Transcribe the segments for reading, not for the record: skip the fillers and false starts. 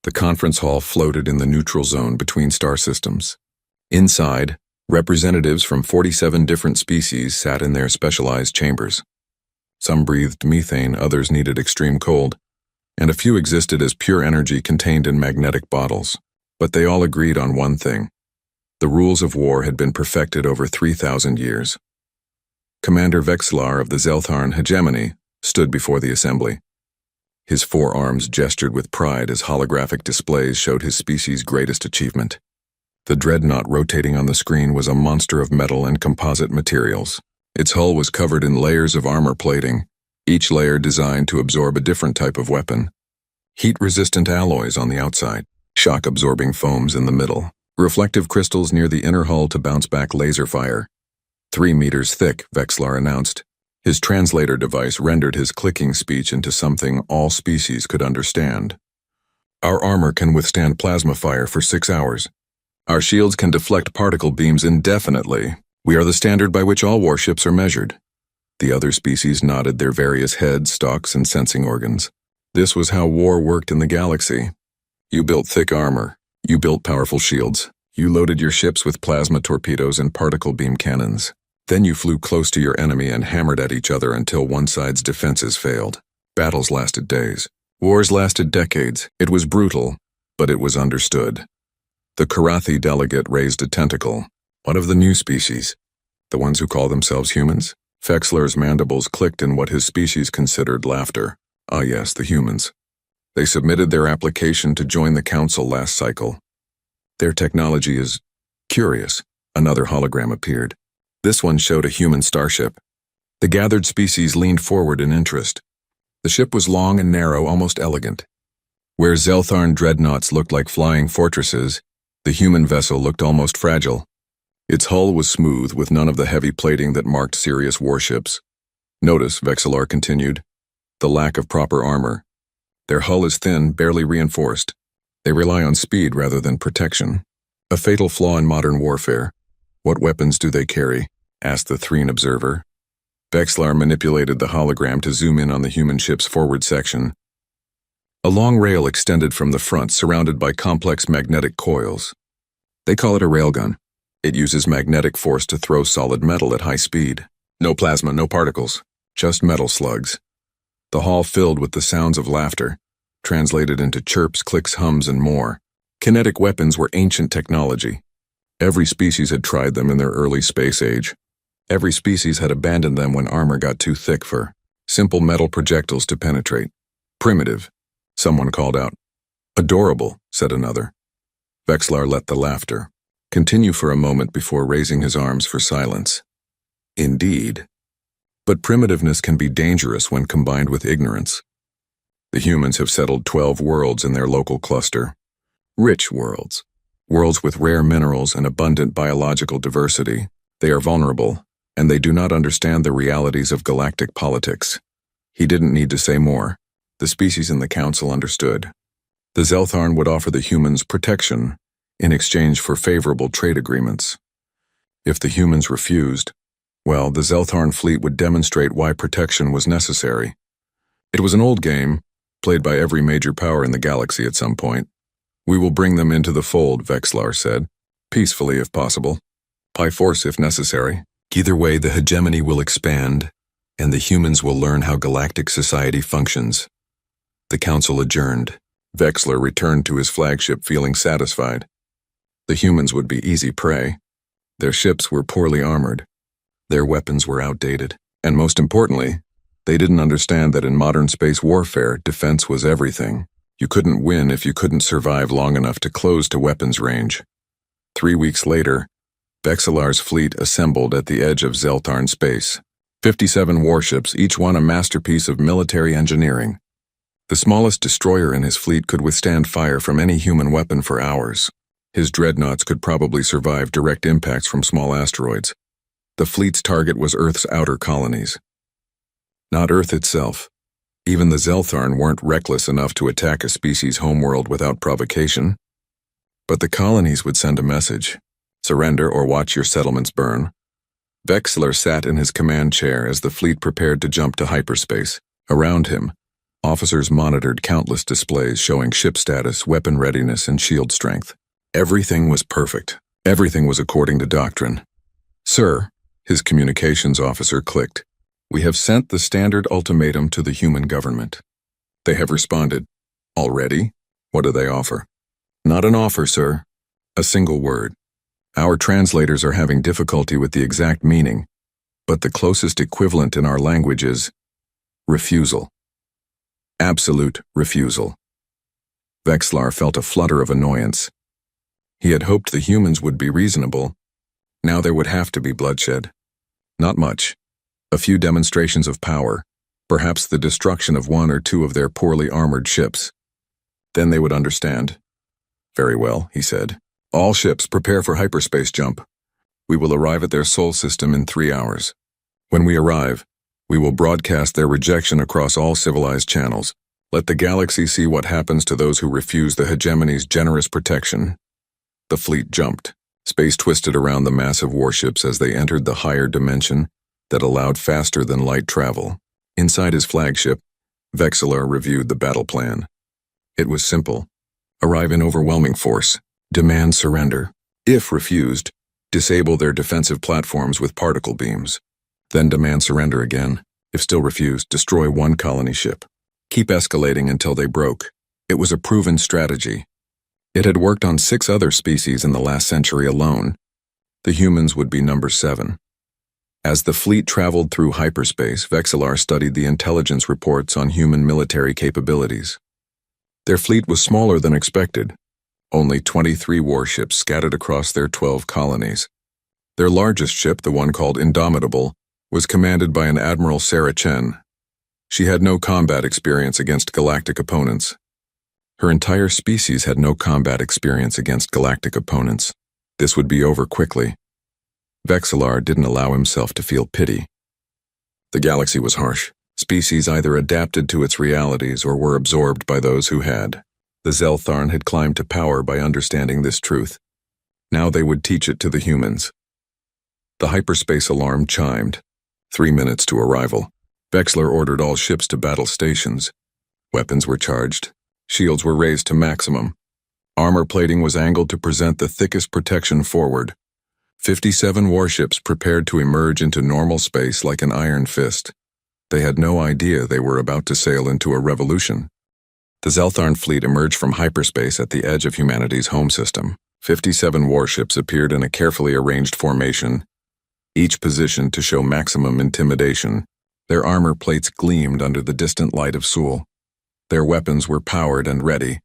The conference hall floated in the neutral zone between star systems. Inside, representatives from 47 different species sat in their specialized chambers. Some breathed methane, others needed extreme cold, and a few existed as pure energy contained in magnetic bottles. But they all agreed on one thing. The rules of war had been perfected over 3,000 years. Commander Vexlar of the Zeltharn hegemony stood before the assembly. His forearms gestured with pride as holographic displays showed his species' greatest achievement. The dreadnought rotating on the screen was a monster of metal and composite materials. Its hull was covered in layers of armor plating, each layer designed to absorb a different type of weapon. Heat-resistant alloys on the outside, shock-absorbing foams in the middle, reflective crystals near the inner hull to bounce back laser fire. 3 meters thick, Vexlar announced. His translator device rendered his clicking speech into something all species could understand. Our armor can withstand plasma fire for 6 hours. Our shields can deflect particle beams indefinitely. We are the standard by which all warships are measured. The other species nodded their various heads, stalks, and sensing organs. This was how war worked in the galaxy. You built thick armor. You built powerful shields. You loaded your ships with plasma torpedoes and particle beam cannons. Then you flew close to your enemy and hammered at each other until one side's defenses failed. Battles lasted days. Wars lasted decades. It was brutal, but it was understood. The Karathi delegate raised a tentacle. What of the new species? The ones who call themselves humans? Vexlar's mandibles clicked in what his species considered laughter. Ah yes, the humans. They submitted their application to join the council last cycle. Their technology is curious. Another hologram appeared. This one showed a human starship. The gathered species leaned forward in interest. The ship was long and narrow, almost elegant. Where Zeltharn dreadnoughts looked like flying fortresses, the human vessel looked almost fragile. Its hull was smooth, with none of the heavy plating that marked serious warships. Notice, Vexlar continued, the lack of proper armor. Their hull is thin, barely reinforced. They rely on speed rather than protection. A fatal flaw in modern warfare. What weapons do they carry? Asked the Threen observer. Vexlar manipulated the hologram to zoom in on the human ship's forward section. A long rail extended from the front, surrounded by complex magnetic coils. They call it a railgun. It uses magnetic force to throw solid metal at high speed. No plasma, no particles, just metal slugs. The hall filled with the sounds of laughter, translated into chirps, clicks, hums, and more. Kinetic weapons were ancient technology. Every species had tried them in their early space age. Every species had abandoned them when armor got too thick for simple metal projectiles to penetrate. Primitive, someone called out. Adorable, said another. Vexlar let the laughter continue for a moment before raising his arms for silence. Indeed. But primitiveness can be dangerous when combined with ignorance. The humans have settled 12 worlds in their local cluster. Rich worlds. Worlds with rare minerals and abundant biological diversity. They are vulnerable, and they do not understand the realities of galactic politics. He didn't need to say more. The species in the council understood. The Zeltharn would offer the humans protection in exchange for favorable trade agreements. If the humans refused, well, the Zeltharn fleet would demonstrate why protection was necessary. It was an old game, played by every major power in the galaxy at some point. We will bring them into the fold, Vexlar said, peacefully if possible, by force if necessary. Either way, the hegemony will expand, and the humans will learn how galactic society functions. The council adjourned. Vexlar returned to his flagship feeling satisfied. The humans would be easy prey. Their ships were poorly armored. Their weapons were outdated. And most importantly, they didn't understand that in modern space warfare, defense was everything. You couldn't win if you couldn't survive long enough to close to weapons range. 3 weeks later, Vexlar's fleet assembled at the edge of Zeltharn space. 57 warships, each one a masterpiece of military engineering. The smallest destroyer in his fleet could withstand fire from any human weapon for hours. His dreadnoughts could probably survive direct impacts from small asteroids. The fleet's target was Earth's outer colonies. Not Earth itself. Even the Zeltharn weren't reckless enough to attack a species' homeworld without provocation. But the colonies would send a message. Surrender or watch your settlements burn. Vexlar sat in his command chair as the fleet prepared to jump to hyperspace. Around him, Officers monitored countless displays showing ship status, weapon readiness, and shield strength. Everything was perfect. Everything was according to doctrine. "Sir," his communications officer clicked, "we have sent the standard ultimatum to the human government. They have responded. Already? What do they offer?" "Not an offer, sir. A single word. Our translators are having difficulty with the exact meaning, but the closest equivalent in our language is refusal. Absolute refusal." Vexlar felt a flutter of annoyance. He had hoped the humans would be reasonable. Now there would have to be bloodshed. Not much. A few demonstrations of power, perhaps the destruction of one or two of their poorly armored ships. Then they would understand. "Very well," he said. "All ships prepare for hyperspace jump. We will arrive at their sol system in 3 hours. When we arrive, we will broadcast their rejection across all civilized channels. Let the galaxy see what happens to those who refuse the hegemony's generous protection." The fleet jumped. Space twisted around the massive warships as they entered the higher dimension that allowed faster-than-light travel. Inside his flagship, Vexlar reviewed the battle plan. It was simple. Arrive in overwhelming force. Demand surrender. If refused, disable their defensive platforms with particle beams. Then demand surrender again. If still refused, destroy one colony ship. Keep escalating until they broke. It was a proven strategy. It had worked on 6 other species in the last century alone. The humans would be number 7. As the fleet traveled through hyperspace, Vexlar studied the intelligence reports on human military capabilities. Their fleet was smaller than expected. Only 23 warships scattered across their 12 colonies. Their largest ship, the one called Indomitable, was commanded by an Admiral Sarah Chen. She had no combat experience against galactic opponents. Her entire species had no combat experience against galactic opponents. This would be over quickly. Vexlar didn't allow himself to feel pity. The galaxy was harsh. Species either adapted to its realities or were absorbed by those who had. The Zeltharn had climbed to power by understanding this truth. Now they would teach it to the humans. The hyperspace alarm chimed. 3 minutes to arrival. Vexlar ordered all ships to battle stations. Weapons were charged. Shields were raised to maximum. Armor plating was angled to present the thickest protection forward. 57 warships prepared to emerge into normal space like an iron fist. They had no idea they were about to sail into a revolution. The Zeltharn fleet emerged from hyperspace at the edge of humanity's home system. 57 warships appeared in a carefully arranged formation, each positioned to show maximum intimidation. Their armor plates gleamed under the distant light of Sul. Their weapons were powered and ready.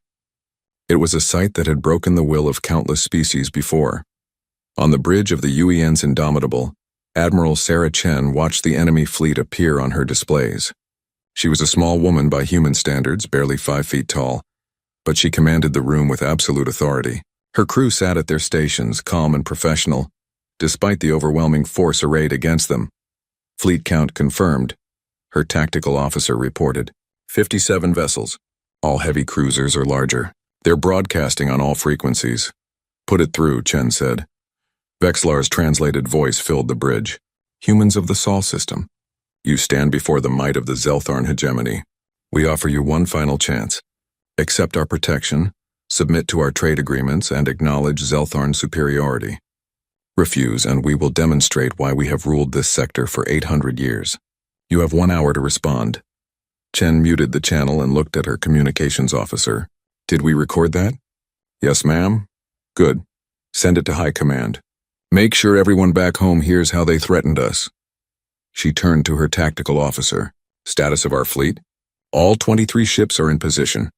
It was a sight that had broken the will of countless species before. On the bridge of the UEN's Indomitable, Admiral Sarah Chen watched the enemy fleet appear on her displays. She was a small woman by human standards, barely 5 feet tall, but she commanded the room with absolute authority. Her crew sat at their stations, calm and professional, despite the overwhelming force arrayed against them. Fleet count confirmed. Her tactical officer reported. 57 vessels, all heavy cruisers or larger. They're broadcasting on all frequencies. "Put it through," Chen said. Vexlar's translated voice filled the bridge. "Humans of the Sol system, you stand before the might of the Zeltharn hegemony. We offer you one final chance. Accept our protection, submit to our trade agreements, and acknowledge Zeltharn's superiority. Refuse, and we will demonstrate why we have ruled this sector for 800 years. You have 1 hour to respond." Chen muted the channel and looked at her communications officer. "Did we record that?" "Yes, ma'am." "Good. Send it to High Command. Make sure everyone back home hears how they threatened us." She turned to her tactical officer. "Status of our fleet? All 23 ships are in position.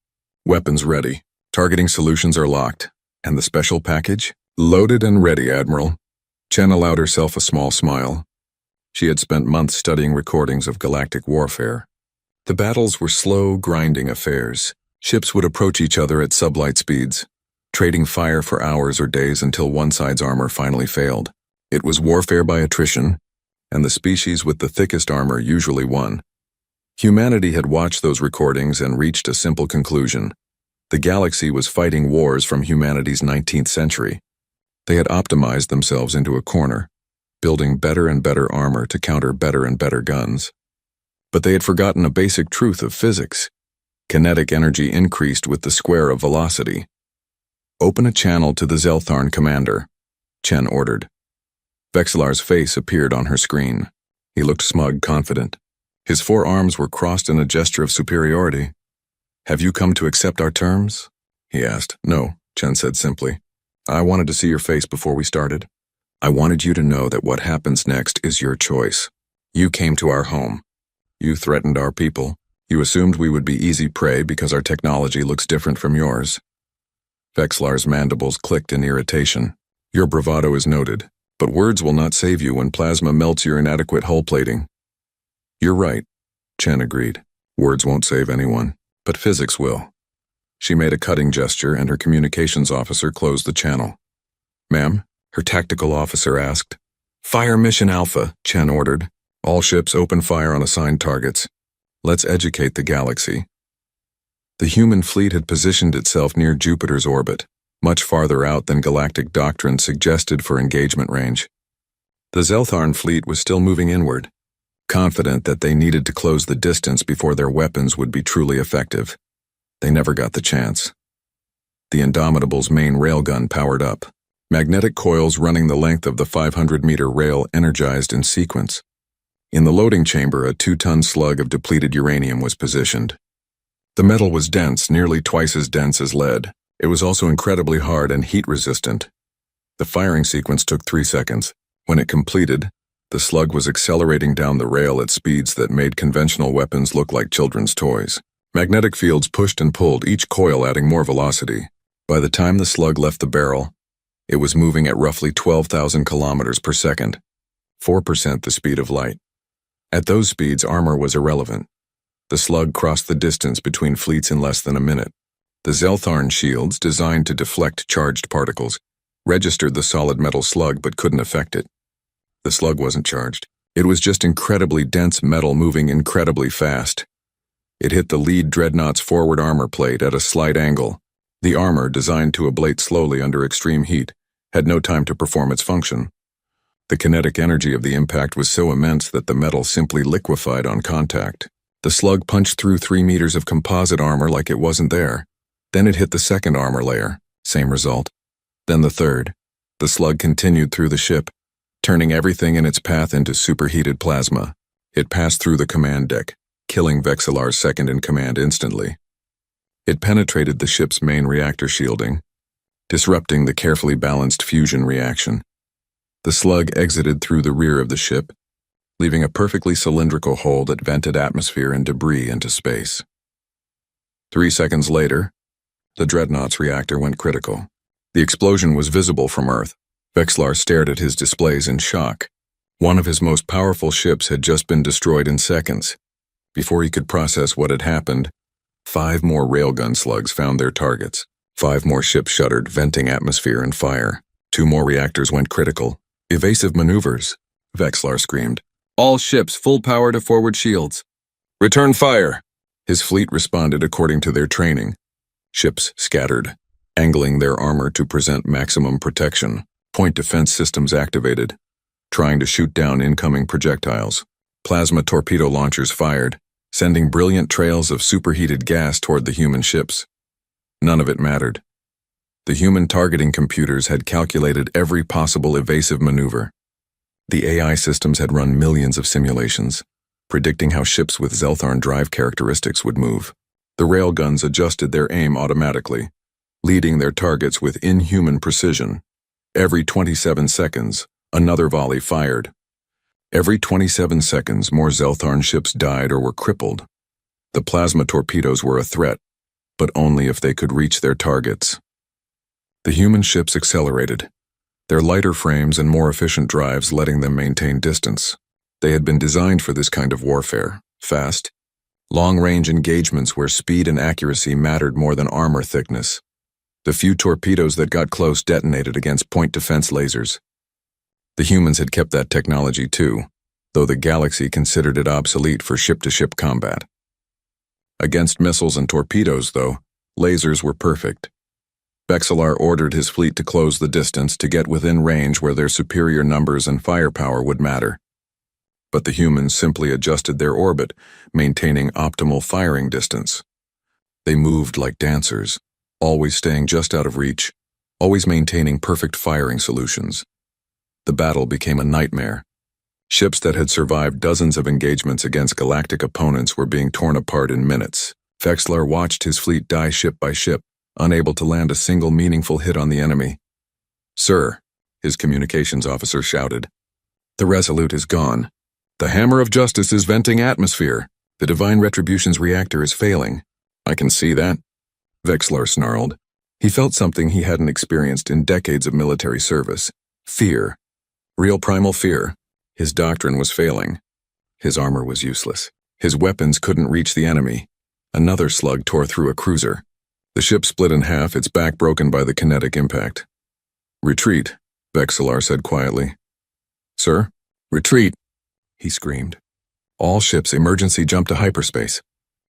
Weapons ready. Targeting solutions are locked. And the special package? Loaded and ready, Admiral." Chen allowed herself a small smile. She had spent months studying recordings of galactic warfare. The battles were slow, grinding affairs. Ships would approach each other at sublight speeds, trading fire for hours or days until one side's armor finally failed. It was warfare by attrition, and the species with the thickest armor usually won. Humanity had watched those recordings and reached a simple conclusion. The galaxy was fighting wars from humanity's 19th century. They had optimized themselves into a corner, building better and better armor to counter better and better guns. But they had forgotten a basic truth of physics. Kinetic energy increased with the square of velocity. "Open a channel to the Zeltharn commander," Chen ordered. Vexillar's face appeared on her screen. He looked smug, confident. His 4 arms were crossed in a gesture of superiority. "Have you come to accept our terms?" he asked. "No," Chen said simply. "I wanted to see your face before we started. I wanted you to know that what happens next is your choice. You came to our home. You threatened our people. You assumed we would be easy prey because our technology looks different from yours." Vexillar's mandibles clicked in irritation. "Your bravado is noted, but words will not save you when plasma melts your inadequate hull plating." "You're right," Chen agreed. "Words won't save anyone, but physics will." She made a cutting gesture and her communications officer closed the channel. "Ma'am?" her tactical officer asked. "Fire Mission Alpha," Chen ordered. "All ships open fire on assigned targets. Let's educate the galaxy." The human fleet had positioned itself near Jupiter's orbit, much farther out than galactic doctrine suggested for engagement range. The Zeltharn fleet was still moving inward, confident that they needed to close the distance before their weapons would be truly effective. They never got the chance. The Indomitable's main railgun powered up, magnetic coils running the length of the 500-meter rail energized in sequence. In the loading chamber, a 2-ton slug of depleted uranium was positioned. The metal was dense, nearly twice as dense as lead. It was also incredibly hard and heat-resistant. The firing sequence took 3 seconds. When it completed, the slug was accelerating down the rail at speeds that made conventional weapons look like children's toys. Magnetic fields pushed and pulled, each coil adding more velocity. By the time the slug left the barrel, it was moving at roughly 12,000 kilometers per second, 4% the speed of light. At those speeds, armor was irrelevant. The slug crossed the distance between fleets in less than a minute. The Zeltharn shields, designed to deflect charged particles, registered the solid metal slug but couldn't affect it. The slug wasn't charged. It was just incredibly dense metal moving incredibly fast. It hit the lead dreadnought's forward armor plate at a slight angle. The armor, designed to ablate slowly under extreme heat, had no time to perform its function. The kinetic energy of the impact was so immense that the metal simply liquefied on contact. The slug punched through 3 meters of composite armor like it wasn't there. Then it hit the second armor layer, same result. Then the third. The slug continued through the ship, turning everything in its path into superheated plasma. It passed through the command deck, killing Vexillar's second-in-command instantly. It penetrated the ship's main reactor shielding, disrupting the carefully balanced fusion reaction. The slug exited through the rear of the ship, leaving a perfectly cylindrical hole that vented atmosphere and debris into space. 3 seconds later, the dreadnought's reactor went critical. The explosion was visible from Earth. Vexillar stared at his displays in shock. One of his most powerful ships had just been destroyed in seconds. Before he could process what had happened, 5 more railgun slugs found their targets. 5 more ships shuddered, venting atmosphere and fire. 2 more reactors went critical. "Evasive maneuvers," Vexillar screamed. "All ships full power to forward shields. Return fire!" His fleet responded according to their training. Ships scattered, angling their armor to present maximum protection. Point defense systems activated, trying to shoot down incoming projectiles. Plasma torpedo launchers fired, sending brilliant trails of superheated gas toward the human ships. None of it mattered. The human targeting computers had calculated every possible evasive maneuver. The AI systems had run millions of simulations, predicting how ships with Zeltharn drive characteristics would move. The railguns adjusted their aim automatically, leading their targets with inhuman precision. Every 27 seconds, another volley fired. Every 27 seconds, more Zeltharn ships died or were crippled. The plasma torpedoes were a threat, but only if they could reach their targets. The human ships accelerated, their lighter frames and more efficient drives letting them maintain distance. They had been designed for this kind of warfare, fast, long-range engagements where speed and accuracy mattered more than armor thickness. The few torpedoes that got close detonated against point defense lasers. The humans had kept that technology too, though the galaxy considered it obsolete for ship-to-ship combat. Against missiles and torpedoes, though, lasers were perfect. Vexillar ordered his fleet to close the distance to get within range where their superior numbers and firepower would matter. But the humans simply adjusted their orbit, maintaining optimal firing distance. They moved like dancers, always staying just out of reach, always maintaining perfect firing solutions. The battle became a nightmare. Ships that had survived dozens of engagements against galactic opponents were being torn apart in minutes. Vexlar watched his fleet die ship by ship, unable to land a single meaningful hit on the enemy. "Sir," his communications officer shouted, "the Resolute is gone. The hammer of justice is venting atmosphere. The Divine Retribution's reactor is failing." "I can see that," Vexlar snarled. He felt something he hadn't experienced in decades of military service. Fear. Real primal fear. His doctrine was failing. His armor was useless. His weapons couldn't reach the enemy. Another slug tore through a cruiser. The ship split in half, its back broken by the kinetic impact. "Retreat," Vexlar said quietly. "Sir?" "Retreat," he screamed. "All ships emergency jump to hyperspace.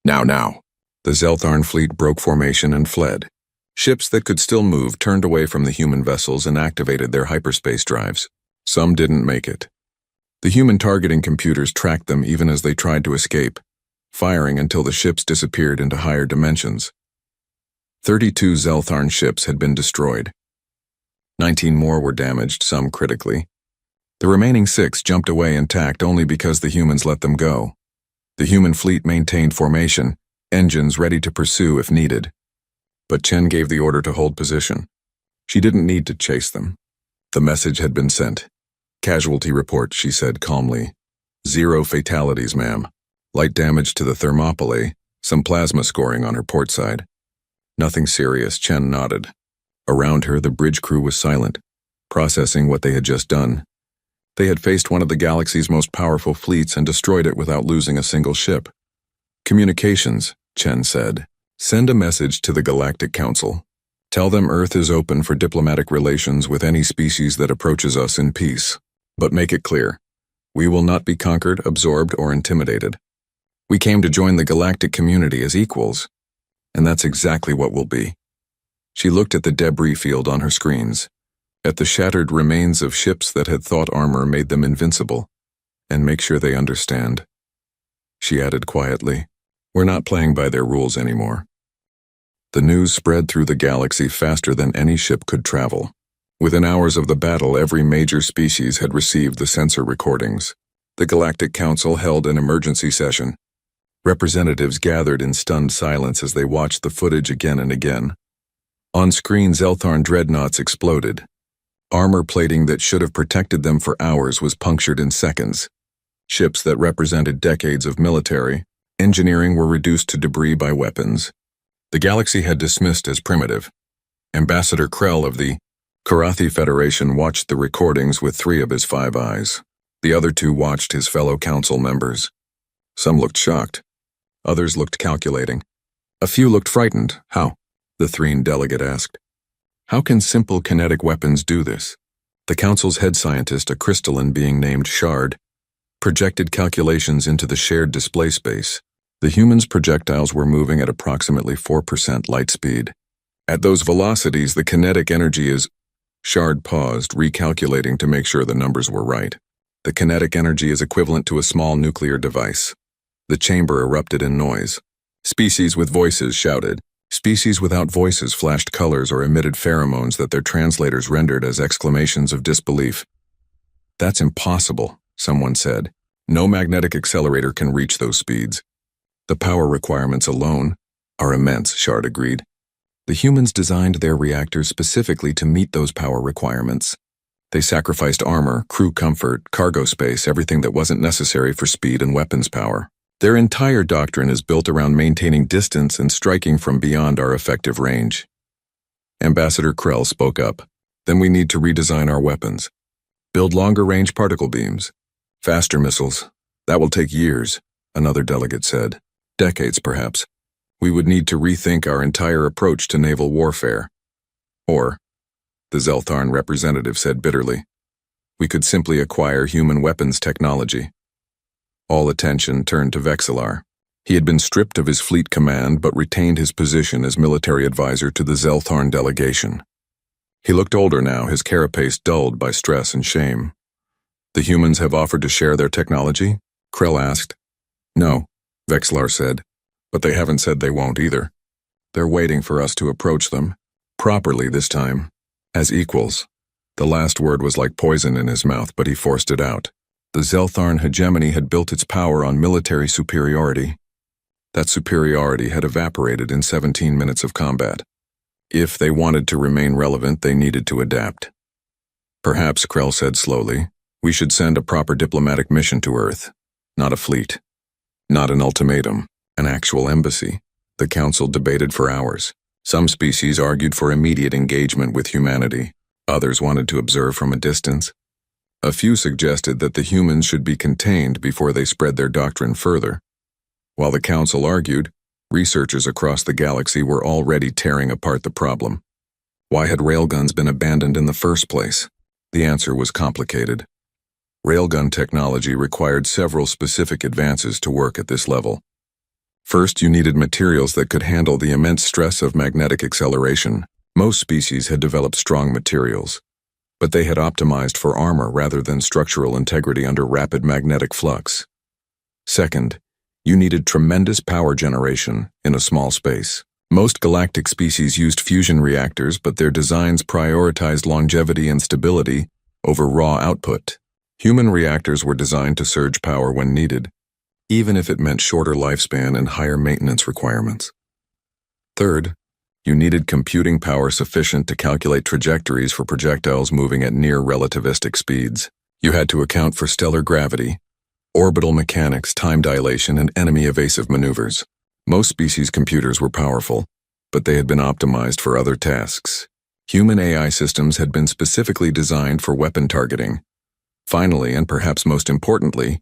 Now." The Zeltharn fleet broke formation and fled. Ships that could still move turned away from the human vessels and activated their hyperspace drives. Some didn't make it. The human targeting computers tracked them even as they tried to escape, firing until the ships disappeared into higher dimensions. 32 Zeltharn ships had been destroyed. 19 more were damaged, some critically. The remaining 6 jumped away intact only because the humans let them go. The human fleet maintained formation, engines ready to pursue if needed. But Chen gave the order to hold position. She didn't need to chase them. The message had been sent. "Casualty report," she said calmly. "0 fatalities, ma'am. Light damage to the Thermopylae, some plasma scoring on her port side." "Nothing serious," Chen nodded. Around her, the bridge crew was silent, processing what they had just done. They had faced one of the galaxy's most powerful fleets and destroyed it without losing a single ship. "Communications," Chen said. "Send a message to the Galactic Council. Tell them Earth is open for diplomatic relations with any species that approaches us in peace. But make it clear, we will not be conquered, absorbed, or intimidated. We came to join the galactic community as equals, and that's exactly what we'll be." She looked at the debris field on her screens, at the shattered remains of ships that had thought armor made them invincible, and make sure they understand. She added quietly, "We're not playing by their rules anymore." The news spread through the galaxy faster than any ship could travel. Within hours of the battle, every major species had received the sensor recordings. The Galactic Council held an emergency session. Representatives gathered in stunned silence as they watched the footage again and again. On screen, Zeltharn dreadnoughts exploded. Armor plating that should have protected them for hours was punctured in seconds. Ships that represented decades of military engineering were reduced to debris by weapons. The galaxy had dismissed as primitive. Ambassador Krell of the Karathi Federation watched the recordings with 3 of his 5 eyes. The other 2 watched his fellow council members. Some looked shocked. Others looked calculating. A few looked frightened. "How?" the Threen delegate asked. "How can simple kinetic weapons do this?" The council's head scientist, a crystalline being named Shard, projected calculations into the shared display space. The humans' projectiles were moving at approximately 4% light speed. At those velocities, the kinetic energy is... Shard paused, recalculating to make sure the numbers were right. The kinetic energy is equivalent to a small nuclear device. The chamber erupted in noise. Species with voices shouted. Species without voices flashed colors or emitted pheromones that their translators rendered as exclamations of disbelief. "That's impossible," someone said. "No magnetic accelerator can reach those speeds." "The power requirements alone are immense," Shard agreed. "The humans designed their reactors specifically to meet those power requirements. They sacrificed armor, crew comfort, cargo space, everything that wasn't necessary for speed and weapons power. Their entire doctrine is built around maintaining distance and striking from beyond our effective range." Ambassador Krell spoke up. "Then we need to redesign our weapons. Build longer-range particle beams. Faster missiles. That will take years," another delegate said. "Decades, perhaps. We would need to rethink our entire approach to naval warfare. Or," the Zeltharn representative said bitterly, "we could simply acquire human weapons technology." All attention turned to Vexlar. He had been stripped of his fleet command but retained his position as military advisor to the Zeltharn delegation. He looked older now, his carapace dulled by stress and shame. "The humans have offered to share their technology?" Krell asked. "No," Vexlar said, "but they haven't said they won't either." They're waiting for us to approach them. Properly this time. As equals. The last word was like poison in his mouth, but he forced it out. The Zeltharn hegemony had built its power on military superiority. That superiority had evaporated in 17 minutes of combat. If they wanted to remain relevant, they needed to adapt. Perhaps, Krell said slowly, we should send a proper diplomatic mission to Earth. Not a fleet. Not an ultimatum. An actual embassy. The Council debated for hours. Some species argued for immediate engagement with humanity. Others wanted to observe from a distance. A few suggested that the humans should be contained before they spread their doctrine further. While the Council argued, researchers across the galaxy were already tearing apart the problem. Why had railguns been abandoned in the first place? The answer was complicated. Railgun technology required several specific advances to work at this level. First, you needed materials that could handle the immense stress of magnetic acceleration. Most species had developed strong materials, but they had optimized for armor rather than structural integrity under rapid magnetic flux. Second, you needed tremendous power generation in a small space. Most galactic species used fusion reactors, but their designs prioritized longevity and stability over raw output. Human reactors were designed to surge power when needed, even if it meant shorter lifespan and higher maintenance requirements. Third, you needed computing power sufficient to calculate trajectories for projectiles moving at near relativistic speeds. You had to account for stellar gravity, orbital mechanics, time dilation, and enemy evasive maneuvers. Most species' computers were powerful, but they had been optimized for other tasks. Human AI systems had been specifically designed for weapon targeting. Finally, and perhaps most importantly,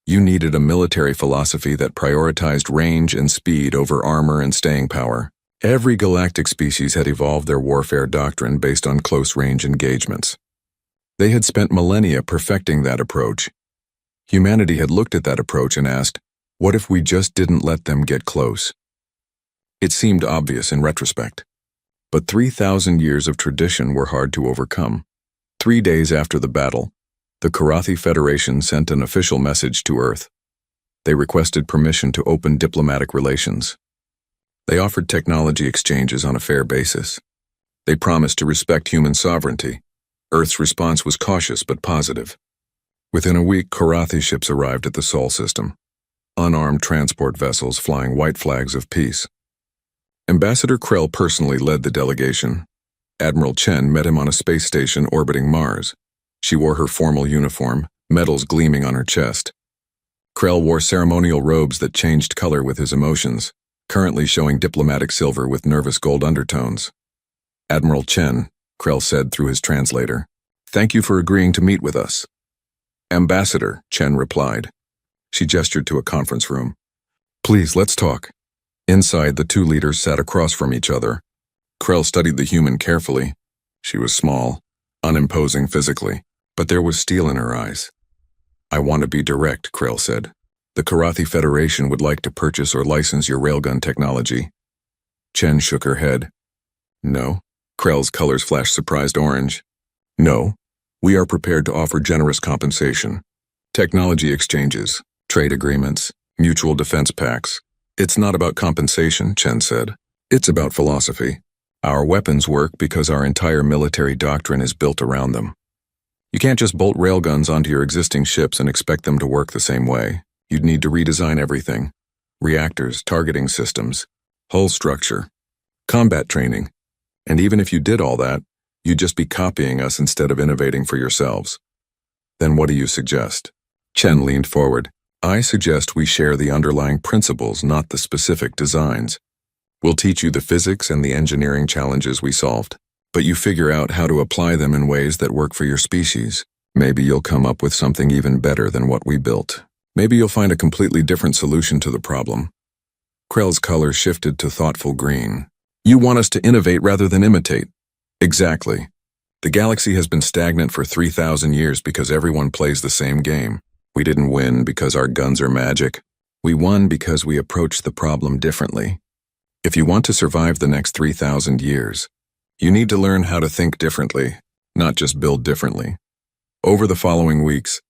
you needed a military philosophy that prioritized range and speed over armor and staying power. Every galactic species had evolved their warfare doctrine based on close-range engagements. They had spent millennia perfecting that approach. Humanity had looked at that approach and asked, what if we just didn't let them get close? It seemed obvious in retrospect. But 3,000 years of tradition were hard to overcome. 3 days after the battle, the Karathi Federation sent an official message to Earth. They requested permission to open diplomatic relations. They offered technology exchanges on a fair basis. They promised to respect human sovereignty. Earth's response was cautious but positive. Within a week, Karathi ships arrived at the Sol system. Unarmed transport vessels flying white flags of peace. Ambassador Krell personally led the delegation. Admiral Chen met him on a space station orbiting Mars. She wore her formal uniform, medals gleaming on her chest. Krell wore ceremonial robes that changed color with his emotions, currently showing diplomatic silver with nervous gold undertones. Admiral Chen, Krell said through his translator, thank you for agreeing to meet with us. Ambassador, Chen replied. She gestured to a conference room. Please, let's talk. Inside, the two leaders sat across from each other. Krell studied the human carefully. She was small, unimposing physically, but there was steel in her eyes. I want to be direct, Krell said. The Karathi Federation would like to purchase or license your railgun technology. Chen shook her head. No. Krell's colors flashed surprised orange. No. We are prepared to offer generous compensation. Technology exchanges, trade agreements, mutual defense pacts. It's not about compensation, Chen said. It's about philosophy. Our weapons work because our entire military doctrine is built around them. You can't just bolt railguns onto your existing ships and expect them to work the same way. You'd need to redesign everything. Reactors, targeting systems, hull structure, combat training. And even if you did all that, you'd just be copying us instead of innovating for yourselves. Then what do you suggest? Chen leaned forward. I suggest we share the underlying principles, not the specific designs. We'll teach you the physics and the engineering challenges we solved, but you figure out how to apply them in ways that work for your species. Maybe you'll come up with something even better than what we built. Maybe you'll find a completely different solution to the problem. Krell's color shifted to thoughtful green. You want us to innovate rather than imitate. Exactly. The galaxy has been stagnant for 3,000 years because everyone plays the same game. We didn't win because our guns are magic. We won because we approached the problem differently. If you want to survive the next 3,000 years, you need to learn how to think differently, not just build differently. Over the following weeks,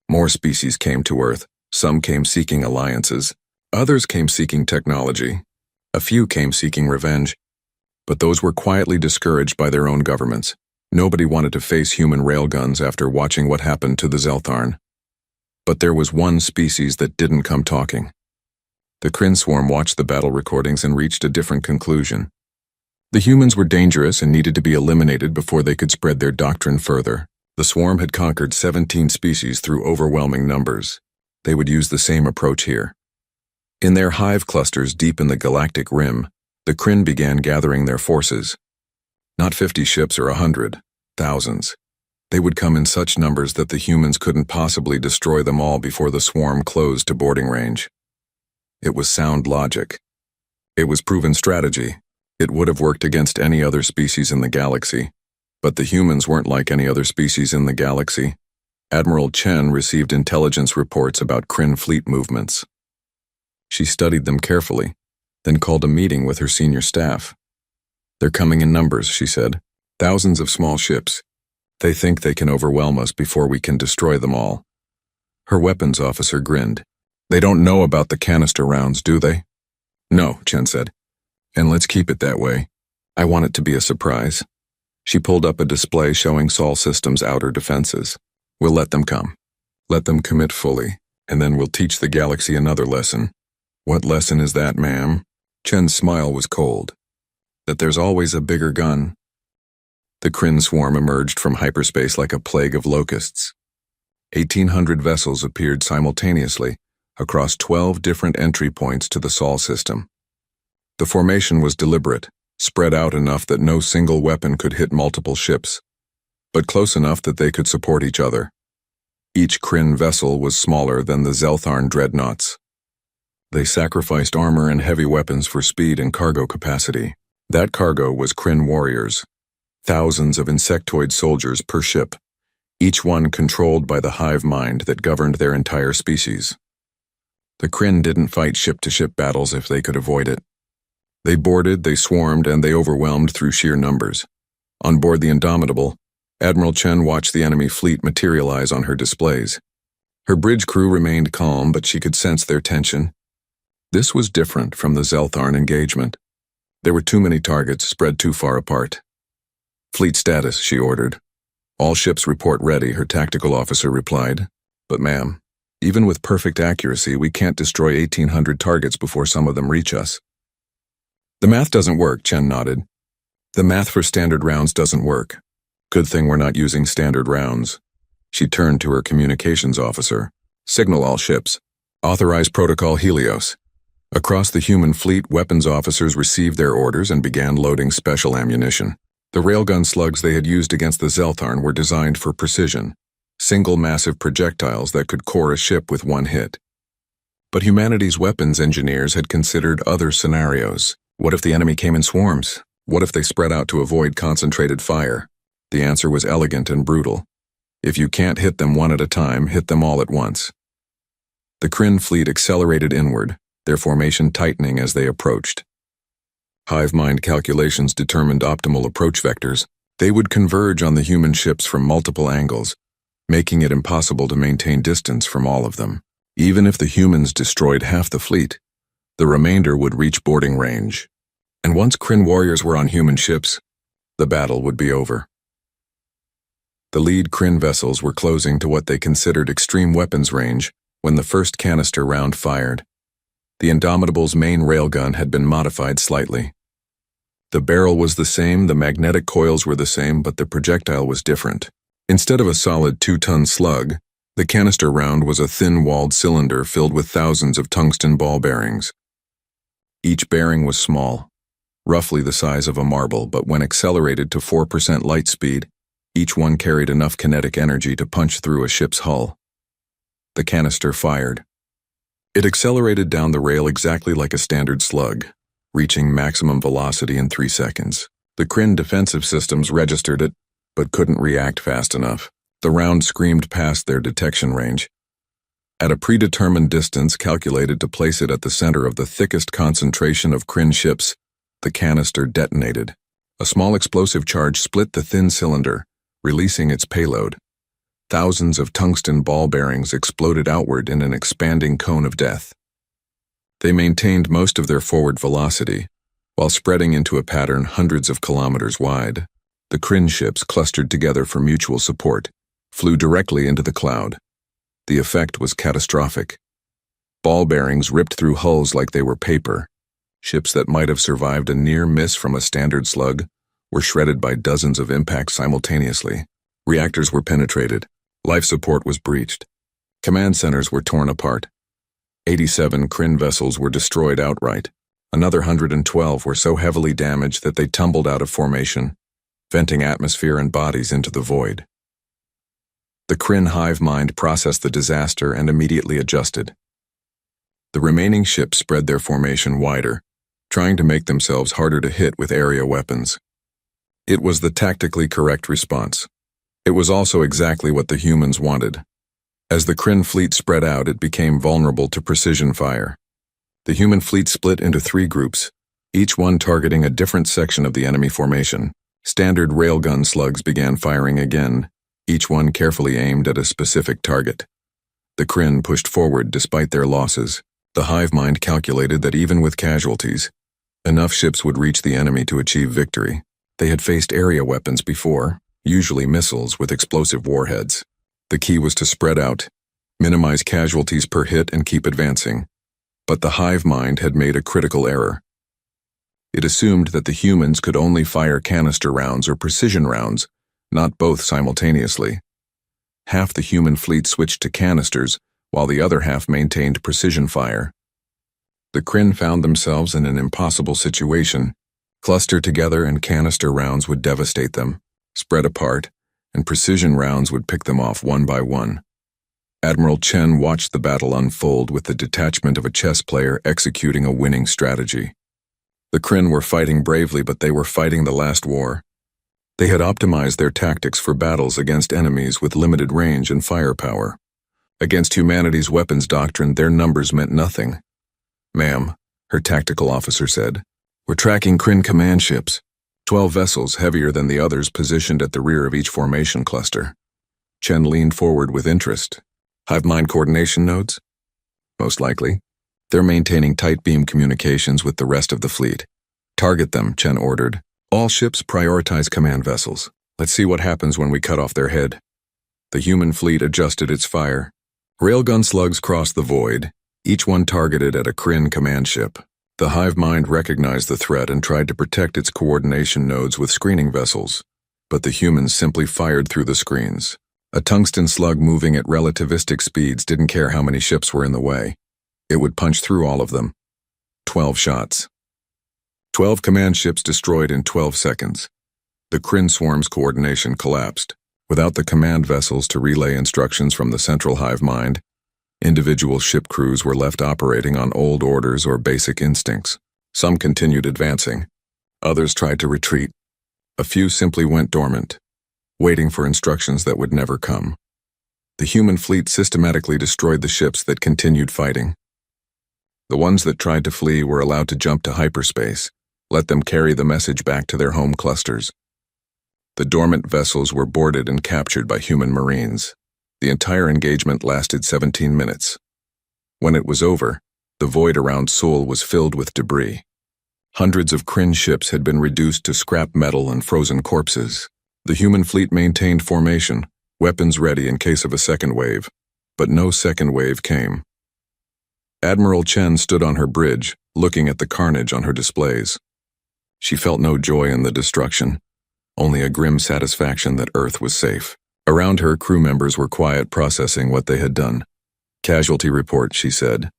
more species came to Earth. Some came seeking alliances. Others came seeking technology. A few came seeking revenge, but those were quietly discouraged by their own governments. Nobody wanted to face human railguns after watching what happened to the Zeltharn. But there was one species that didn't come talking. The Kryn swarm watched the battle recordings and reached a different conclusion. The humans were dangerous and needed to be eliminated before they could spread their doctrine further. The swarm had conquered 17 species through overwhelming numbers. They would use the same approach here. In their hive clusters deep in the galactic rim, the Kryn began gathering their forces. Not 50 ships or 100, thousands. They would come in such numbers that the humans couldn't possibly destroy them all before the swarm closed to boarding range. It was sound logic. It was proven strategy. It would have worked against any other species in the galaxy. But the humans weren't like any other species in the galaxy. Admiral Chen received intelligence reports about Kryn fleet movements. She studied them carefully, then called a meeting with her senior staff. "They're coming in numbers," she said. "Thousands of small ships. They think they can overwhelm us before we can destroy them all." Her weapons officer grinned. "They don't know about the canister rounds, do they?" "No," Chen said. "And let's keep it that way. I want it to be a surprise." She pulled up a display showing Sol Systems' outer defenses. "We'll let them come. Let them commit fully, and then we'll teach the galaxy another lesson." "What lesson is that, ma'am?" Chen's smile was cold. "That there's always a bigger gun." The Kryn swarm emerged from hyperspace like a plague of locusts. 1,800 vessels appeared simultaneously across 12 different entry points to the Sol system. The formation was deliberate, spread out enough that no single weapon could hit multiple ships, but close enough that they could support each other. Each Kryn vessel was smaller than the Zeltharn dreadnoughts. They sacrificed armor and heavy weapons for speed and cargo capacity. That cargo was Kryn warriors, thousands of insectoid soldiers per ship, each one controlled by the hive mind that governed their entire species. The Kryn didn't fight ship-to-ship battles if they could avoid it. They boarded, they swarmed, and they overwhelmed through sheer numbers. On board the Indomitable, Admiral Chen watched the enemy fleet materialize on her displays. Her bridge crew remained calm, but she could sense their tension. This was different from the Zeltharn engagement. There were too many targets spread too far apart. "Fleet status," she ordered. "All ships report ready," her tactical officer replied. "But ma'am, even with perfect accuracy, we can't destroy 1,800 targets before some of them reach us." "The math doesn't work," Chen nodded. "The math for standard rounds doesn't work. Good thing we're not using standard rounds." She turned to her communications officer. "Signal all ships. Authorize Protocol Helios." Across the human fleet, weapons officers received their orders and began loading special ammunition. The railgun slugs they had used against the Zeltharn were designed for precision, single massive projectiles that could core a ship with one hit. But humanity's weapons engineers had considered other scenarios. What if the enemy came in swarms? What if they spread out to avoid concentrated fire? The answer was elegant and brutal. If you can't hit them one at a time, hit them all at once. The Kryn fleet accelerated inward, their formation tightening as they approached. Hive mind calculations determined optimal approach vectors. They would converge on the human ships from multiple angles, making it impossible to maintain distance from all of them. Even if the humans destroyed half the fleet, the remainder would reach boarding range. And once Kryn warriors were on human ships, the battle would be over. The lead Kryn vessels were closing to what they considered extreme weapons range when the first canister round fired. The Indomitable's main railgun had been modified slightly. The barrel was the same, the magnetic coils were the same, but the projectile was different. Instead of a solid 2-ton slug, the canister round was a thin-walled cylinder filled with thousands of tungsten ball bearings. Each bearing was small, roughly the size of a marble, but when accelerated to 4% light speed, each one carried enough kinetic energy to punch through a ship's hull. The canister fired. It accelerated down the rail exactly like a standard slug, reaching maximum velocity in 3 seconds. The Kryn defensive systems registered it, but couldn't react fast enough. The round screamed past their detection range. At a predetermined distance calculated to place it at the center of the thickest concentration of Kryn ships, the canister detonated. A small explosive charge split the thin cylinder, releasing its payload. Thousands of tungsten ball bearings exploded outward in an expanding cone of death. They maintained most of their forward velocity, while spreading into a pattern hundreds of kilometers wide. The Kryn ships clustered together for mutual support, flew directly into the cloud. The effect was catastrophic. Ball bearings ripped through hulls like they were paper. Ships that might have survived a near miss from a standard slug were shredded by dozens of impacts simultaneously. Reactors were penetrated. Life support was breached. Command centers were torn apart. 87 Kryn vessels were destroyed outright. Another 112 were so heavily damaged that they tumbled out of formation, venting atmosphere and bodies into the void. The Kryn hive mind processed the disaster and immediately adjusted. The remaining ships spread their formation wider, trying to make themselves harder to hit with area weapons. It was the tactically correct response. It was also exactly what the humans wanted. As the Kryn fleet spread out, it became vulnerable to precision fire. The human fleet split into 3 groups, each one targeting a different section of the enemy formation. Standard railgun slugs began firing again, each one carefully aimed at a specific target. The Kryn pushed forward despite their losses. The hive mind calculated that even with casualties, enough ships would reach the enemy to achieve victory. They had faced area weapons before, usually missiles with explosive warheads. The key was to spread out, minimize casualties per hit, and keep advancing. But the hive mind had made a critical error. It assumed that the humans could only fire canister rounds or precision rounds, not both simultaneously. Half the human fleet switched to canisters, while the other half maintained precision fire. The Kryn found themselves in an impossible situation. Cluster together and canister rounds would devastate them. Spread apart, and precision rounds would pick them off one by one. Admiral Chen watched the battle unfold with the detachment of a chess player executing a winning strategy. The Kryn were fighting bravely, but they were fighting the last war. They had optimized their tactics for battles against enemies with limited range and firepower. Against humanity's weapons doctrine, their numbers meant nothing. "Ma'am," her tactical officer said, "we're tracking Kryn command ships. 12 vessels, heavier than the others, positioned at the rear of each formation cluster." Chen leaned forward with interest. "Hive mind coordination nodes?" "Most likely. They're maintaining tight beam communications with the rest of the fleet." "Target them," Chen ordered. "All ships prioritize command vessels. Let's see what happens when we cut off their head." The human fleet adjusted its fire. Railgun slugs crossed the void, each one targeted at a Kryn command ship. The hive mind recognized the threat and tried to protect its coordination nodes with screening vessels, but the humans simply fired through the screens. A tungsten slug moving at relativistic speeds didn't care how many ships were in the way. It would punch through all of them. 12 shots. 12 command ships destroyed in 12 seconds. The Kryn swarm's coordination collapsed. Without the command vessels to relay instructions from the central hive mind, individual ship crews were left operating on old orders or basic instincts. Some continued advancing. Others tried to retreat. A few simply went dormant, waiting for instructions that would never come. The human fleet systematically destroyed the ships that continued fighting. The ones that tried to flee were allowed to jump to hyperspace. Let them carry the message back to their home clusters. The dormant vessels were boarded and captured by human marines. The entire engagement lasted 17 minutes. When it was over, the void around Seoul was filled with debris. Hundreds of Kryn ships had been reduced to scrap metal and frozen corpses. The human fleet maintained formation, weapons ready in case of a second wave, but no second wave came. Admiral Chen stood on her bridge, looking at the carnage on her displays. She felt no joy in the destruction, only a grim satisfaction that Earth was safe. Around her, crew members were quiet, processing what they had done. "Casualty report," she said.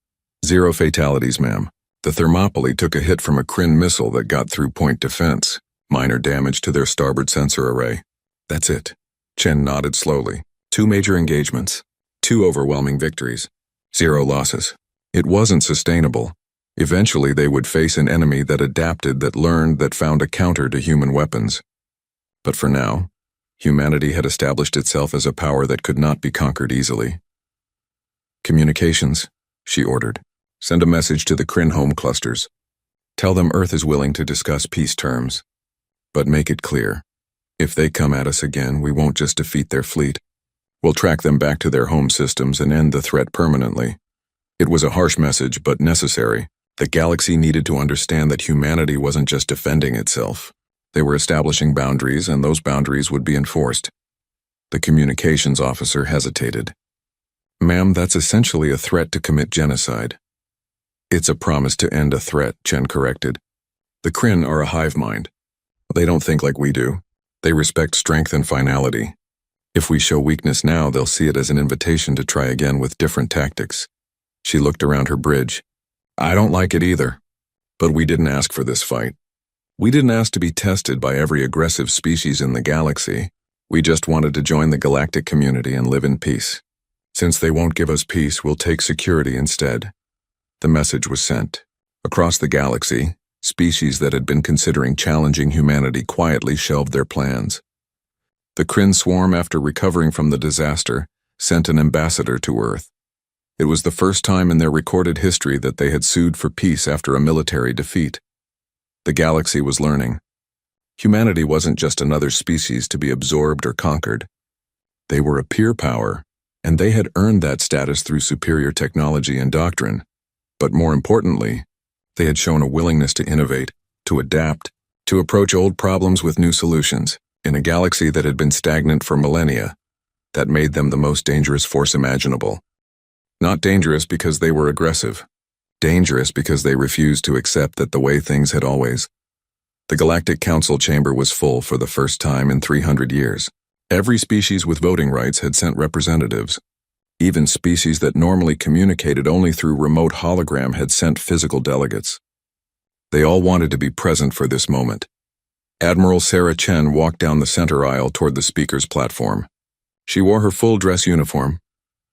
"0 fatalities, ma'am. The Thermopylae took a hit from a Kryn missile that got through point defense. Minor damage to their starboard sensor array." "That's it." Chen nodded slowly. 2 major engagements. 2 overwhelming victories. 0 losses. It wasn't sustainable. Eventually they would face an enemy that adapted, that learned, that found a counter to human weapons. But for now, humanity had established itself as a power that could not be conquered easily. "Communications," she ordered. "Send a message to the Kryn home clusters. Tell them Earth is willing to discuss peace terms. But make it clear, if they come at us again, we won't just defeat their fleet. We'll track them back to their home systems and end the threat permanently." It was a harsh message, but necessary. The galaxy needed to understand that humanity wasn't just defending itself. They were establishing boundaries, and those boundaries would be enforced. The communications officer hesitated. "Ma'am, that's essentially a threat to commit genocide." "It's a promise to end a threat," Chen corrected. "The Kryn are a hive mind. They don't think like we do. They respect strength and finality. If we show weakness now, they'll see it as an invitation to try again with different tactics." She looked around her bridge. "I don't like it either. But we didn't ask for this fight. We didn't ask to be tested by every aggressive species in the galaxy. We just wanted to join the galactic community and live in peace. Since they won't give us peace, we'll take security instead." The message was sent. Across the galaxy, species that had been considering challenging humanity quietly shelved their plans. The Kryn swarm, after recovering from the disaster, sent an ambassador to Earth. It was the first time in their recorded history that they had sued for peace after a military defeat. The galaxy was learning. Humanity wasn't just another species to be absorbed or conquered. They were a peer power, and they had earned that status through superior technology and doctrine. But more importantly, they had shown a willingness to innovate, to adapt, to approach old problems with new solutions. In a galaxy that had been stagnant for millennia, that made them the most dangerous force imaginable. Not dangerous because they were aggressive. Dangerous because they refused to accept that the way things had always. The Galactic Council chamber was full for the first time in 300 years. Every species with voting rights had sent representatives. Even species that normally communicated only through remote hologram had sent physical delegates. They all wanted to be present for this moment. Admiral Sarah Chen walked down the center aisle toward the speaker's platform. She wore her full dress uniform,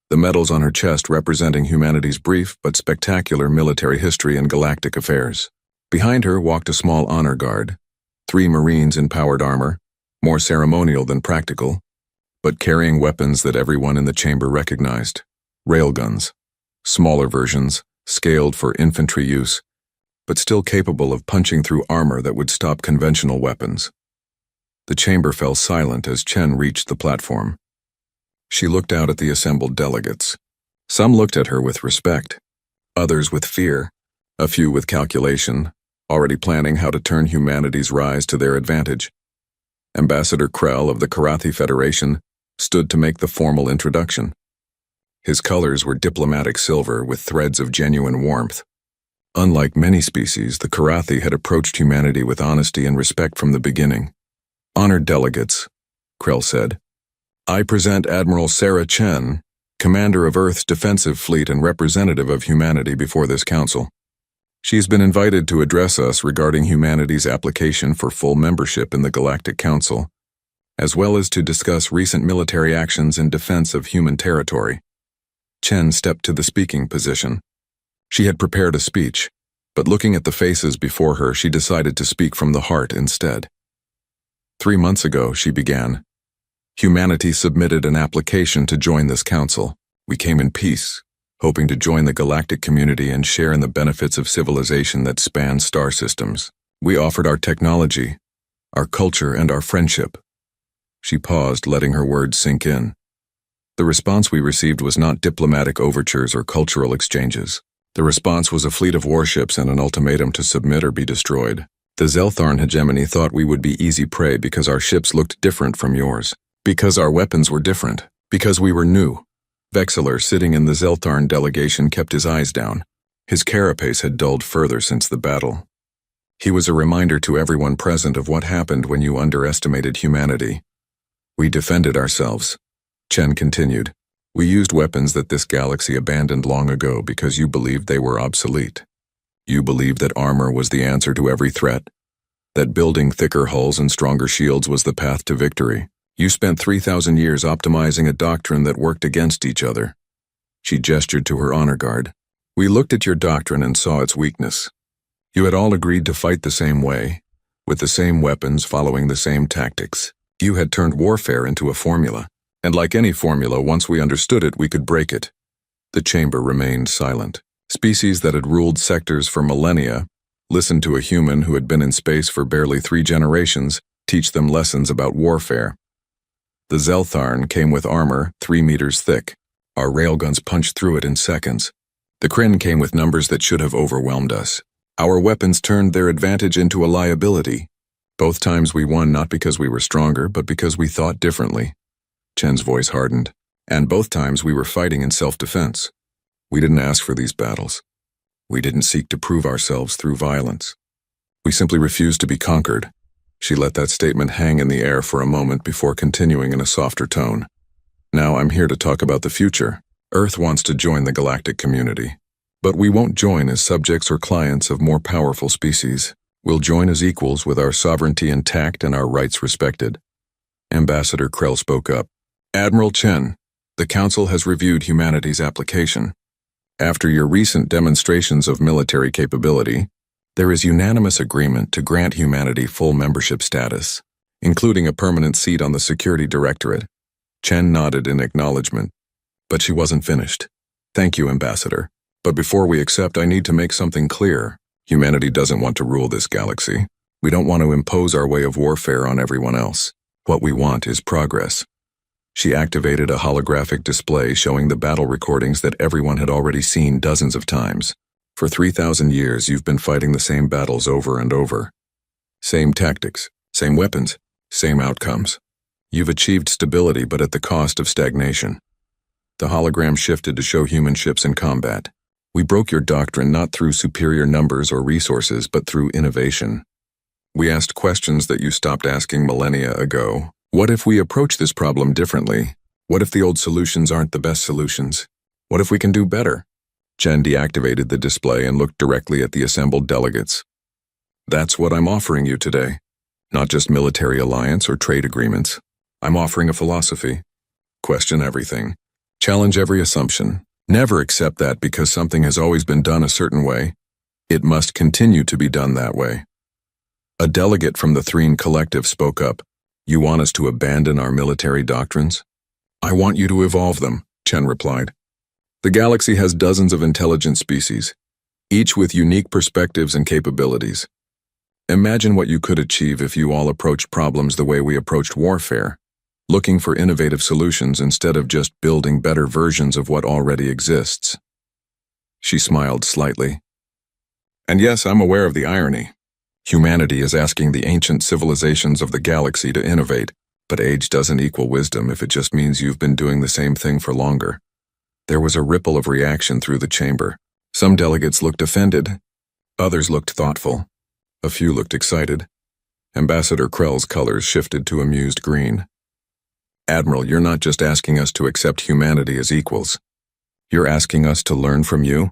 the medals on her chest representing humanity's brief but spectacular military history and galactic affairs. Behind her walked a small honor guard, 3 Marines in powered armor, more ceremonial than practical, but carrying weapons that everyone in the chamber recognized. Railguns, smaller versions, scaled for infantry use, but still capable of punching through armor that would stop conventional weapons. The chamber fell silent as Chen reached the platform. She looked out at the assembled delegates. Some looked at her with respect, others with fear, a few with calculation, already planning how to turn humanity's rise to their advantage. Ambassador Krell of the Karathi Federation stood to make the formal introduction. His colors were diplomatic silver with threads of genuine warmth. Unlike many species, the Karathi had approached humanity with honesty and respect from the beginning. "Honored delegates," Krell said, "I present Admiral Sarah Chen, commander of Earth's defensive fleet and representative of humanity before this council. She's been invited to address us regarding humanity's application for full membership in the Galactic Council, as well as to discuss recent military actions in defense of human territory." Chen stepped to the speaking position. She had prepared a speech, but looking at the faces before her, she decided to speak from the heart instead. 3 months ago, she began, humanity submitted an application to join this council. We came in peace, hoping to join the galactic community and share in the benefits of civilization that spans star systems. We offered our technology, our culture, and our friendship. She paused, letting her words sink in. The response we received was not diplomatic overtures or cultural exchanges. The response was a fleet of warships and an ultimatum to submit or be destroyed. The Zeltharn hegemony thought we would be easy prey because our ships looked different from yours. Because our weapons were different. Because we were new. Vexeler, sitting in the Zeltharn delegation, kept his eyes down. His carapace had dulled further since the battle. He was a reminder to everyone present of what happened when you underestimated humanity. We defended ourselves. Chen continued. We used weapons that this galaxy abandoned long ago because you believed they were obsolete. You believed that armor was the answer to every threat, that building thicker hulls and stronger shields was the path to victory. You spent 3,000 years optimizing a doctrine that worked against each other. She gestured to her honor guard. We looked at your doctrine and saw its weakness. You had all agreed to fight the same way, with the same weapons, following the same tactics. You had turned warfare into a formula. And like any formula, once we understood it, we could break it. The chamber remained silent. Species that had ruled sectors for millennia listened to a human who had been in space for barely 3 generations teach them lessons about warfare. The Zeltharn came with armor 3 meters thick. Our railguns punched through it in seconds. The Kryn came with numbers that should have overwhelmed us. Our weapons turned their advantage into a liability. Both times we won not because we were stronger, but because we thought differently. Chen's voice hardened. And both times we were fighting in self-defense. We didn't ask for these battles. We didn't seek to prove ourselves through violence. We simply refused to be conquered. She let that statement hang in the air for a moment before continuing in a softer tone. Now I'm here to talk about the future. Earth wants to join the galactic community. But we won't join as subjects or clients of more powerful species. We'll join as equals with our sovereignty intact and our rights respected. Ambassador Krell spoke up. Admiral Chen, the Council has reviewed humanity's application. After your recent demonstrations of military capability, there is unanimous agreement to grant humanity full membership status, including a permanent seat on the Security Directorate. Chen nodded in acknowledgement, but she wasn't finished. Thank you, Ambassador. But before we accept, I need to make something clear. Humanity doesn't want to rule this galaxy. We don't want to impose our way of warfare on everyone else. What we want is progress. She activated a holographic display showing the battle recordings that everyone had already seen dozens of times. For 3,000 years, you've been fighting the same battles over and over. Same tactics, same weapons, same outcomes. You've achieved stability, but at the cost of stagnation. The hologram shifted to show human ships in combat. We broke your doctrine not through superior numbers or resources, but through innovation. We asked questions that you stopped asking millennia ago. What if we approach this problem differently? What if the old solutions aren't the best solutions? What if we can do better? Chen deactivated the display and looked directly at the assembled delegates. That's what I'm offering you today. Not just military alliance or trade agreements. I'm offering a philosophy. Question everything. Challenge every assumption. Never accept that because something has always been done a certain way. It must continue to be done that way. A delegate from the Threen Collective spoke up. You want us to abandon our military doctrines? I want you to evolve them, Chen replied. The galaxy has dozens of intelligent species, each with unique perspectives and capabilities. Imagine what you could achieve if you all approached problems the way we approached warfare, looking for innovative solutions instead of just building better versions of what already exists. She smiled slightly. And yes, I'm aware of the irony. Humanity is asking the ancient civilizations of the galaxy to innovate, but age doesn't equal wisdom if it just means you've been doing the same thing for longer. There was a ripple of reaction through the chamber. Some delegates looked offended. Others looked thoughtful. A few looked excited. Ambassador Krell's colors shifted to amused green. Admiral, you're not just asking us to accept humanity as equals. You're asking us to learn from you?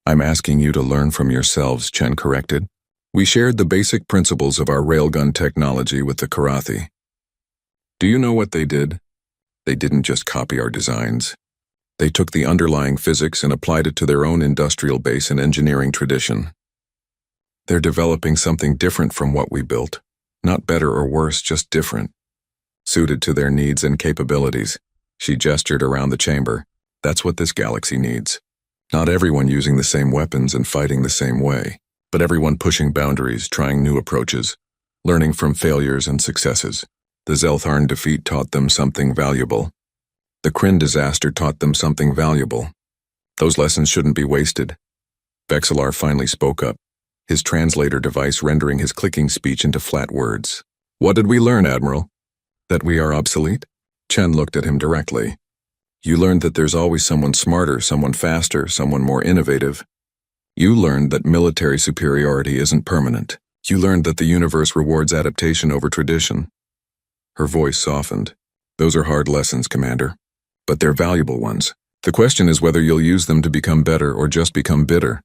I'm asking you to learn from yourselves, Chen corrected. We shared the basic principles of our railgun technology with the Karathi. Do you know what they did? They didn't just copy our designs. They took the underlying physics and applied it to their own industrial base and engineering tradition. They're developing something different from what we built. Not better or worse, just different. Suited to their needs and capabilities. She gestured around the chamber. That's what this galaxy needs. Not everyone using the same weapons and fighting the same way, but everyone pushing boundaries, trying new approaches, learning from failures and successes. The Zeltharn defeat taught them something valuable. The Kryn disaster taught them something valuable. Those lessons shouldn't be wasted. Vexillar finally spoke up, his translator device rendering his clicking speech into flat words. What did we learn, Admiral? That we are obsolete? Chen looked at him directly. You learned that there's always someone smarter, someone faster, someone more innovative. You learned that military superiority isn't permanent. You learned that the universe rewards adaptation over tradition. Her voice softened. Those are hard lessons, Commander. But they're valuable ones. The question is whether you'll use them to become better or just become bitter.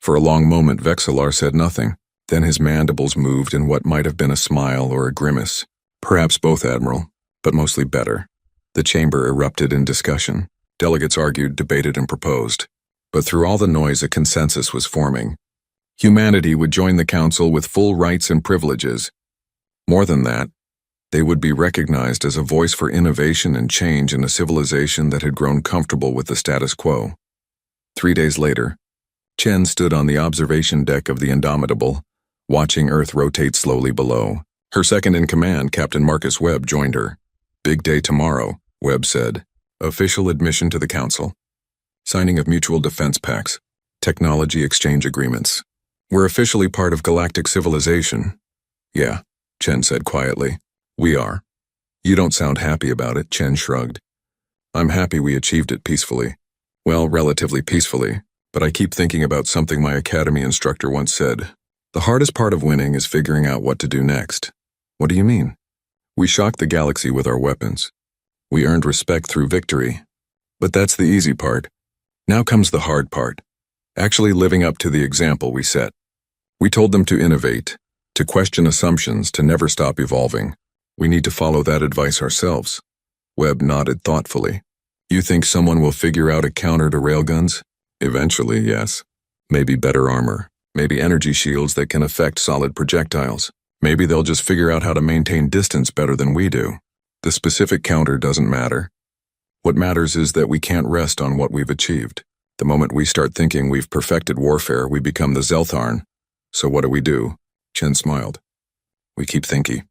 For a long moment, Vexillar said nothing. Then his mandibles moved in what might have been a smile or a grimace. Perhaps both, Admiral, but mostly better. The chamber erupted in discussion. Delegates argued, debated, and proposed. But through all the noise, a consensus was forming. Humanity would join the Council with full rights and privileges. More than that, they would be recognized as a voice for innovation and change in a civilization that had grown comfortable with the status quo. 3 days later, Chen stood on the observation deck of the Indomitable, watching Earth rotate slowly below. Her second-in-command, Captain Marcus Webb, joined her. Big day tomorrow, Webb said. Official admission to the Council. Signing of mutual defense pacts. Technology exchange agreements. We're officially part of galactic civilization. Yeah, Chen said quietly. We are. You don't sound happy about it, Chen shrugged. I'm happy we achieved it peacefully. Well, relatively peacefully, but I keep thinking about something my academy instructor once said. The hardest part of winning is figuring out what to do next. What do you mean? We shocked the galaxy with our weapons. We earned respect through victory. But that's the easy part. Now comes the hard part. Actually living up to the example we set. We told them to innovate, to question assumptions, to never stop evolving. We need to follow that advice ourselves. Webb nodded thoughtfully. You think someone will figure out a counter to railguns? Eventually, yes. Maybe better armor. Maybe energy shields that can affect solid projectiles. Maybe they'll just figure out how to maintain distance better than we do. The specific counter doesn't matter. What matters is that we can't rest on what we've achieved. The moment we start thinking we've perfected warfare, we become the Zeltharn. So what do? Chen smiled. We keep thinking.